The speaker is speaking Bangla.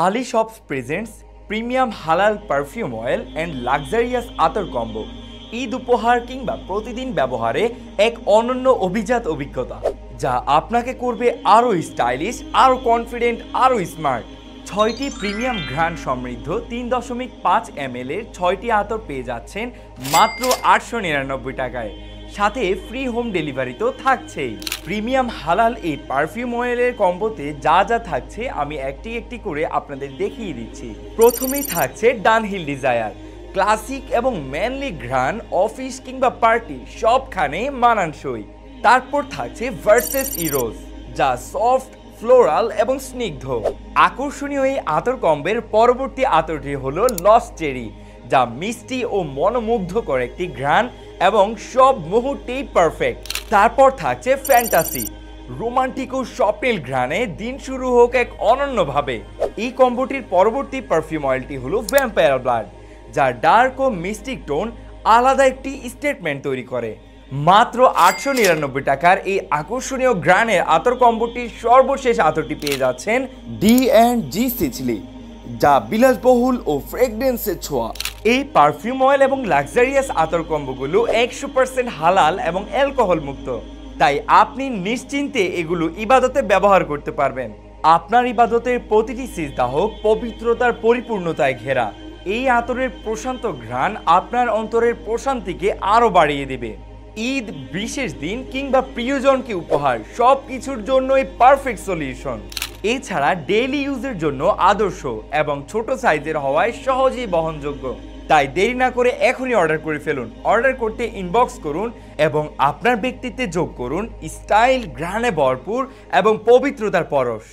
Ali Shops presents প্রিমিয়াম হালাল পারফিউম অয়েল অ্যান্ড লাক্সারিয়াস আতর কম্বো। ঈদ উপহার কিংবা প্রতিদিন ব্যবহারে এক অনন্য অভিজাত অভিজ্ঞতা যা আপনাকে করবে আরও স্টাইলিশ, আরও কনফিডেন্ট, আরও স্মার্ট। 6টি প্রিমিয়াম ঘ্রাণ সমৃদ্ধ 3.5 ml এর 6টি আতর পেয়ে যাচ্ছেন মাত্র 899 টাকায়। সাথে ফ্রি হোম ডেলিভারি তো থাকছেই। প্রিমিয়াম হালাল এই পারফিউম অয়েলের কম্বোতে যা যা থাকছে আমি একটি একটি করে আপনাদের দেখিয়ে দিচ্ছি। প্রথমেই থাকছে ডানহিল ডিজায়ার, ক্লাসিক এবং ম্যানলি ঘ্রাণ অফিস কিংবা পার্টি সবখানে মানানসই। তারপর থাকছে ভার্সেস ইরোজ, যা সফট, ফ্লোরাল এবং স্নিগ্ধ। আকর্ষণীয় এই আতর কম্বের পরবর্তী আতরটি হলো লস্ট চেরি, যা মিষ্টি ও মনোমুগ্ধকর একটি ঘ্রাণ এবং সব মুহূর্তেই পারফেক্ট। তারপর থাকছে ফ্যান্টাসি, রোমান্টিক ও স্বপ্নের ঘ্রাণে দিন শুরু হোক এক অনন্যভাবে। এই কম্বোটির পরবর্তী পারফিউম অয়েলটি হলো ভ্যাম্পায়ার ব্লাড, যা ডার্ক ও মিস্টিক টোন আলাদা একটি স্টেটমেন্ট তৈরি করে। মাত্র 899 টাকার এই আকর্ষণীয় ঘ্রাণের আতর কম্বোটির সর্বশেষ আতরটি পেয়ে যাচ্ছেন D&G সিচিলি, যা বিলাসবহুল ও ফ্রেগরেন্সের ছোঁয়া। এই পারফিউম অয়েল এবং লাক্সারিয়াস আতর কম্বোগুলো 100% হালাল এবং অ্যালকোহল মুক্ত, তাই আপনি নিশ্চিন্তে এগুলো ইবাদতে ব্যবহার করতে পারবেন। আপনার ইবাদতের প্রতিটি সিজদা হোক পবিত্রতার পরিপূর্ণতায় ঘেরা। এই আতরের প্রশান্ত ঘ্রাণ আপনার অন্তরের প্রশান্তিকে আরও বাড়িয়ে দেবে। ঈদ, বিশেষ দিন কিংবা প্রিয়জনকে উপহার সব কিছুর জন্যই পারফেক্ট সলিউশন। এছাড়া ডেইলি ইউজের জন্য আদর্শ এবং ছোট সাইজের হওয়ায় সহজেই বহনযোগ্য। তাই দেরি না করে এখনই অর্ডার করে ফেলুন। অর্ডার করতে ইনবক্স করুন এবং আপনার ব্যক্তিত্বে যোগ করুন স্টাইল, ঘ্রাণে ভরপুর এবং পবিত্রতার পরশ।